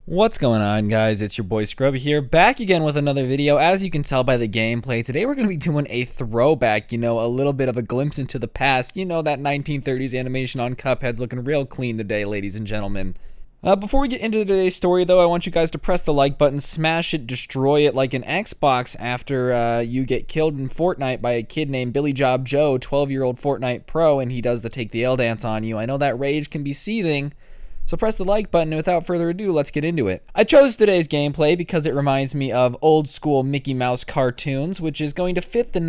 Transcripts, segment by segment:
What's going on, guys? It's your boy Scrubby here, back again with another video. As you can tell by the gameplay, today we're going to be doing a throwback, a little bit of a glimpse into the past. That 1930s animation on Cuphead's looking real clean today, ladies and gentlemen. Before we get into today's story, though, I want you guys to press the like button, smash it, destroy it like an Xbox after you get killed in Fortnite by a kid named Billy Job Joe, 12-year-old Fortnite pro, and he does the take the L dance on you. I know that rage can be seething. So press the like button, and without further ado, let's get into it. I chose today's gameplay because it reminds me of old school Mickey Mouse cartoons, which is going to fit the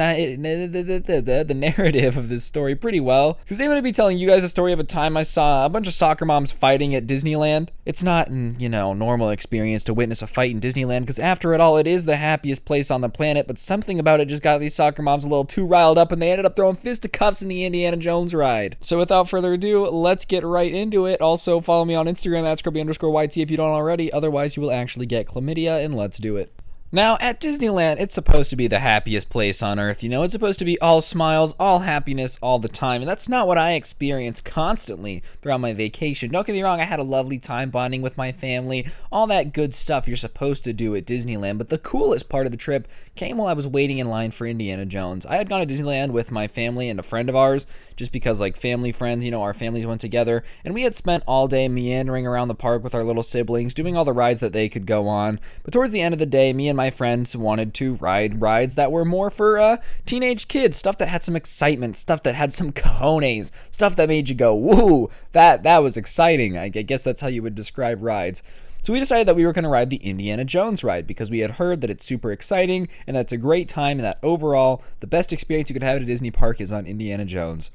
narrative of this story pretty well. Because I'm going to be telling you guys a story of a time I saw a bunch of soccer moms fighting at Disneyland. It's not an, normal experience to witness a fight in Disneyland, because after it all, it is the happiest place on the planet, but something about it just got these soccer moms a little too riled up, and they ended up throwing fisticuffs in the Indiana Jones ride. So without further ado, let's get right into it. Also, follow me on Instagram at Scrubby_YT if you don't already, otherwise you will actually get chlamydia, and let's do it. Now, at Disneyland, it's supposed to be the happiest place on earth, it's supposed to be all smiles, all happiness, all the time, and that's not what I experienced constantly throughout my vacation. Don't get me wrong, I had a lovely time bonding with my family, all that good stuff you're supposed to do at Disneyland, but the coolest part of the trip came while I was waiting in line for Indiana Jones. I had gone to Disneyland with my family and a friend of ours, just because, family friends, our families went together, and we had spent all day meandering around the park with our little siblings, doing all the rides that they could go on, but towards the end of the day, me and my friends wanted to ride rides that were more for teenage kids, stuff that had some excitement, stuff that had some cojones, stuff that made you go, woo, that was exciting. I guess that's how you would describe rides. So we decided that we were going to ride the Indiana Jones ride because we had heard that it's super exciting and that's a great time and that overall the best experience you could have at a Disney park is on Indiana Jones.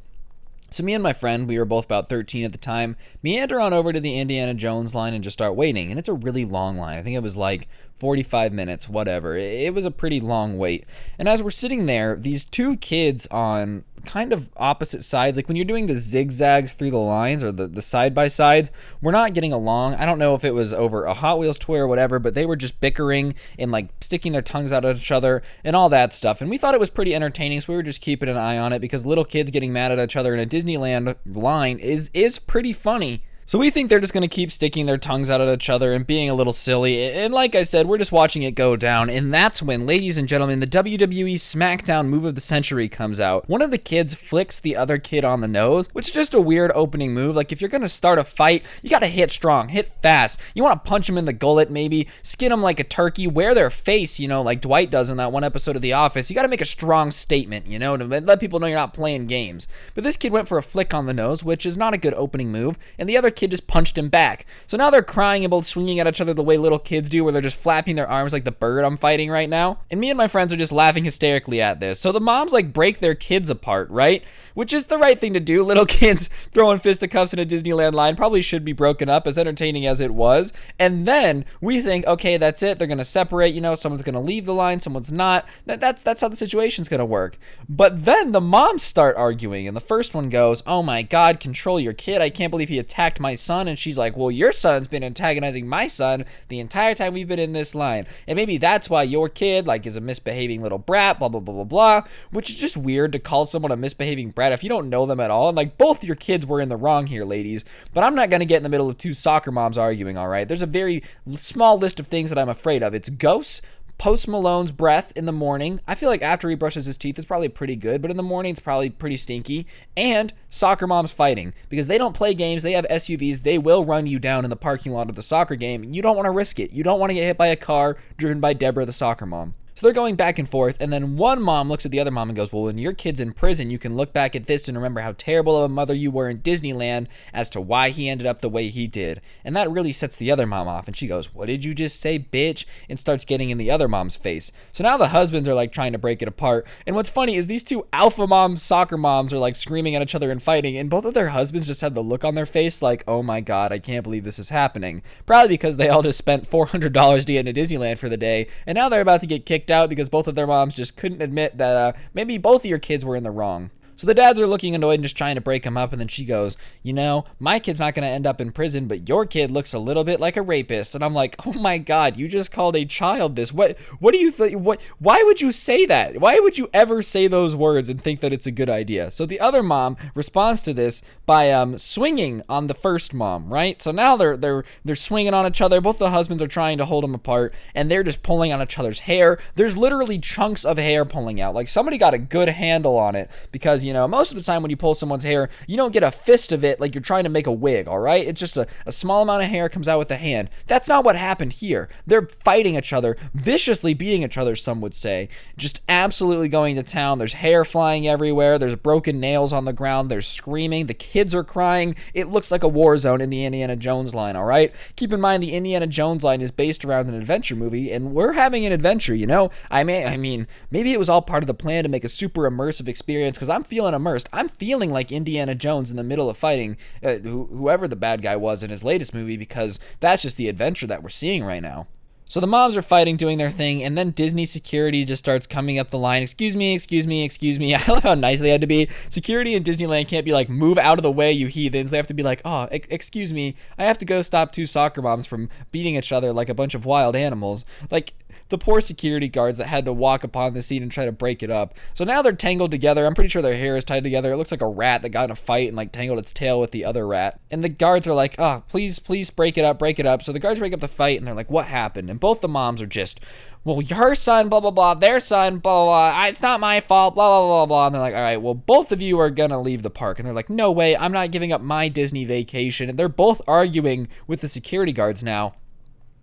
So me and my friend, we were both about 13 at the time, meander on over to the Indiana Jones line and just start waiting. And it's a really long line. I think it was like 45 minutes, whatever. It was a pretty long wait. And as we're sitting there, these two kids on kind of opposite sides, like when you're doing the zigzags through the lines or the side-by-sides, we're not getting along. I don't know if it was over a Hot Wheels toy or whatever, but they were just bickering and sticking their tongues out at each other and all that stuff. And we thought it was pretty entertaining, so we were just keeping an eye on it because little kids getting mad at each other in a Disneyland line is pretty funny. So we think they're just going to keep sticking their tongues out at each other and being a little silly. And like I said, we're just watching it go down. And that's when, ladies and gentlemen, the WWE SmackDown move of the century comes out. One of the kids flicks the other kid on the nose, which is just a weird opening move. Like, if you're going to start a fight, you got to hit strong, hit fast. You want to punch them in the gullet, maybe, skin them like a turkey, wear their face, like Dwight does in that one episode of The Office. You got to make a strong statement, to let people know you're not playing games. But this kid went for a flick on the nose, which is not a good opening move. And the other kid just punched him back. So now they're crying and both swinging at each other the way little kids do, where they're just flapping their arms like the bird I'm fighting right now. And me and my friends are just laughing hysterically at this. So the moms break their kids apart, right? Which is the right thing to do. Little kids throwing fisticuffs in a Disneyland line probably should be broken up, as entertaining as it was. And then we think, okay, that's it. They're going to separate, someone's going to leave the line, someone's not. That's how the situation's going to work. But then the moms start arguing, and the first one goes, oh my God, control your kid. I can't believe he attacked my son. And she's like, well, your son's been antagonizing my son the entire time we've been in this line. And maybe that's why your kid, is a misbehaving little brat, blah, blah, blah, blah, blah. Which is just weird to call someone a misbehaving brat if you don't know them at all. And both your kids were in the wrong here, ladies. But I'm not going to get in the middle of two soccer moms arguing, all right? There's a very small list of things that I'm afraid of. It's ghosts, Post Malone's breath in the morning. I feel like after he brushes his teeth, it's probably pretty good, but in the morning, it's probably pretty stinky. And soccer moms fighting, because they don't play games. They have SUVs. They will run you down in the parking lot of the soccer game. You don't want to risk it. You don't want to get hit by a car driven by Deborah, the soccer mom. So they're going back and forth, and then one mom looks at the other mom and goes, well, when your kid's in prison, you can look back at this and remember how terrible of a mother you were in Disneyland as to why he ended up the way he did. And that really sets the other mom off, and she goes, what did you just say, bitch? And starts getting in the other mom's face. So now the husbands are trying to break it apart, and what's funny is these two alpha moms, soccer moms, are screaming at each other and fighting, and both of their husbands just have the look on their face oh my God, I can't believe this is happening. Probably because they all just spent $400 to get into Disneyland for the day, and now they're about to get kicked out because both of their moms just couldn't admit that maybe both of your kids were in the wrong. So the dads are looking annoyed and just trying to break them up, and then she goes, you know, my kid's not going to end up in prison, but your kid looks a little bit like a rapist. And I'm like, oh my God, you just called a child this. What do you think? Why would you say that? Why would you ever say those words and think that it's a good idea? So the other mom responds to this by swinging on the first mom, right? So now they're swinging on each other. Both the husbands are trying to hold them apart, and they're just pulling on each other's hair. There's literally chunks of hair pulling out. Like somebody got a good handle on it, because, you know, most of the time when you pull someone's hair, you don't get a fist of it like you're trying to make a wig, all right? It's just a small amount of hair comes out with the hand. That's not what happened here. They're fighting each other, viciously beating each other, some would say, just absolutely going to town. There's hair flying everywhere. There's broken nails on the ground. There's screaming. The kids are crying. It looks like a war zone in the Indiana Jones line, all right? Keep in mind, the Indiana Jones line is based around an adventure movie, and we're having an adventure, you know? I mean, maybe it was all part of the plan to make a super immersive experience, because I'm feeling immersed. I'm feeling like Indiana Jones in the middle of fighting whoever the bad guy was in his latest movie, because that's just the adventure that we're seeing right now. So the moms are fighting, doing their thing, and then Disney security just starts coming up the line. Excuse me, excuse me, excuse me. I love how nice they had to be. Security in Disneyland can't be like, move out of the way, you heathens. They have to be like, oh, excuse me, I have to go stop two soccer moms from beating each other like a bunch of wild animals. Like, the poor security guards that had to walk upon the scene and try to break it up. So now they're tangled together. I'm pretty sure their hair is tied together. It looks like a rat that got in a fight and like tangled its tail with the other rat. And the guards are like, oh, please break it up, break it up. So the guards break up the fight, and they're like, what happened? And both the moms are just, well, her son, blah, blah, blah, their son, blah, blah, blah, it's not my fault, blah, blah, blah, blah. And they're like, all right, well, both of you are gonna leave the park. And they're like, no way, I'm not giving up my Disney vacation. And they're both arguing with the security guards now.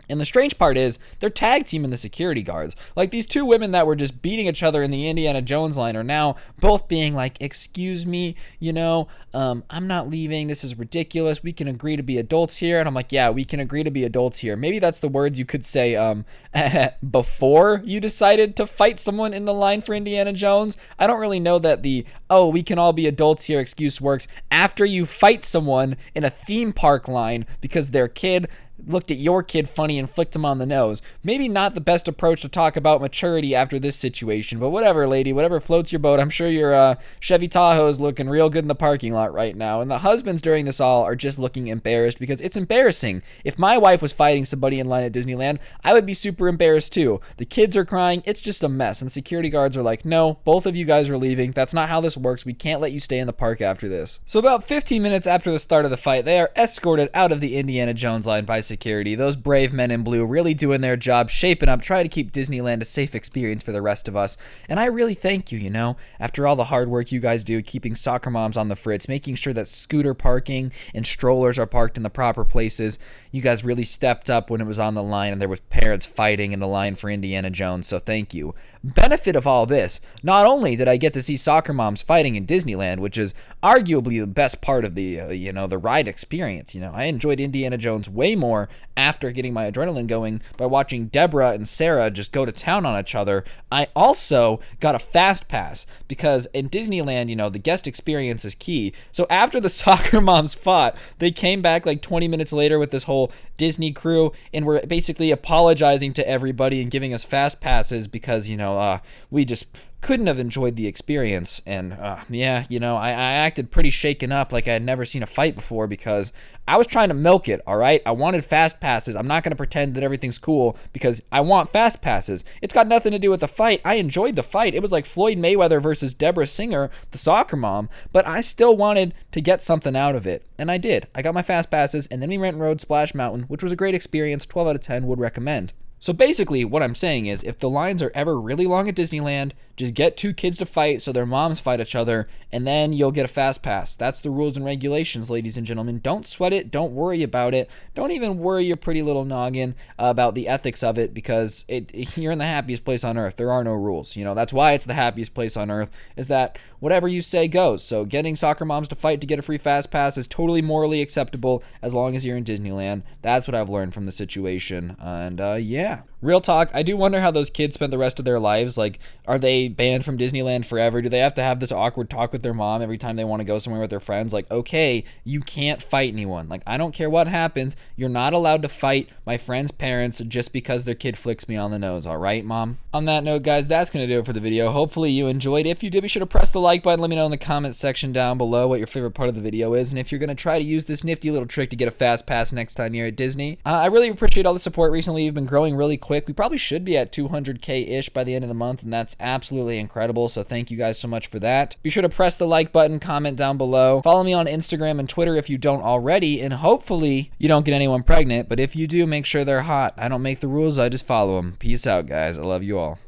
And the strange part is, they're tag teaming the security guards. Like, these two women that were just beating each other in the Indiana Jones line are now both being like, excuse me, you know, I'm not leaving. This is ridiculous. We can agree to be adults here. And I'm like, yeah, we can agree to be adults here. Maybe that's the words you could say before you decided to fight someone in the line for Indiana Jones. I don't really know that the, oh, we can all be adults here excuse works after you fight someone in a theme park line because their kid looked at your kid funny and flicked him on the nose. Maybe not the best approach to talk about maturity after this situation, but whatever, lady, whatever floats your boat. I'm sure your Chevy Tahoe's looking real good in the parking lot right now. And the husbands during this all are just looking embarrassed, because it's embarrassing. If my wife was fighting somebody in line at Disneyland, I would be super embarrassed too. The kids are crying. It's just a mess. And the security guards are like, no, both of you guys are leaving. That's not how this works. We can't let you stay in the park after this. So about 15 minutes after the start of the fight, they are escorted out of the Indiana Jones line by security. Those brave men in blue really doing their job, shaping up, trying to keep Disneyland a safe experience for the rest of us. And I really thank you, you know, after all the hard work you guys do, keeping soccer moms on the fritz, making sure that scooter parking and strollers are parked in the proper places. You guys really stepped up when it was on the line and there was parents fighting in the line for Indiana Jones, so thank you. Benefit of all this, not only did I get to see soccer moms fighting in Disneyland, which is arguably the best part of the, the ride experience. You know, I enjoyed Indiana Jones way more after getting my adrenaline going by watching Deborah and Sarah just go to town on each other. I also got a FastPass, because in Disneyland, you know, the guest experience is key. So after the soccer moms fought, they came back like 20 minutes later with this whole Disney crew and were basically apologizing to everybody and giving us FastPasses because, you know, we just couldn't have enjoyed the experience. And yeah, you know, I acted pretty shaken up, like I had never seen a fight before, because I was trying to milk it, all right? I wanted fast passes. I'm not going to pretend that everything's cool because I want fast passes. It's got nothing to do with the fight. I enjoyed the fight. It was like Floyd Mayweather versus Deborah Singer, the soccer mom, but I still wanted to get something out of it, and I did. I got my fast passes, and then we went and rode Splash Mountain, which was a great experience. 12 out of 10 would recommend. So basically, what I'm saying is, if the lines are ever really long at Disneyland, just get two kids to fight so their moms fight each other, and then you'll get a fast pass. That's the rules and regulations, ladies and gentlemen. Don't sweat it. Don't worry about it. Don't even worry your pretty little noggin about the ethics of it, because you're in the happiest place on earth. There are no rules. You know, that's why it's the happiest place on earth, is that whatever you say goes. So getting soccer moms to fight to get a free fast pass is totally morally acceptable as long as you're in Disneyland. That's what I've learned from the situation. And yeah. Real talk, I do wonder how those kids spent the rest of their lives. Like, are they banned from Disneyland forever? Do they have to have this awkward talk with their mom every time they want to go somewhere with their friends? Like, okay, you can't fight anyone. Like, I don't care what happens. You're not allowed to fight my friend's parents just because their kid flicks me on the nose. All right, Mom? On that note, guys, that's going to do it for the video. Hopefully you enjoyed. If you did, be sure to press the like button. Let me know in the comments section down below what your favorite part of the video is. And if you're going to try to use this nifty little trick to get a fast pass next time you're at Disney, I really appreciate all the support recently. You've been growing really quick. We probably should be at 200K-ish by the end of the month, and that's absolutely incredible. So thank you guys so much for that. Be sure to press the like button, comment down below. Follow me on Instagram and Twitter if you don't already, and hopefully you don't get anyone pregnant. But if you do, make sure they're hot. I don't make the rules, I just follow them. Peace out, guys. I love you all.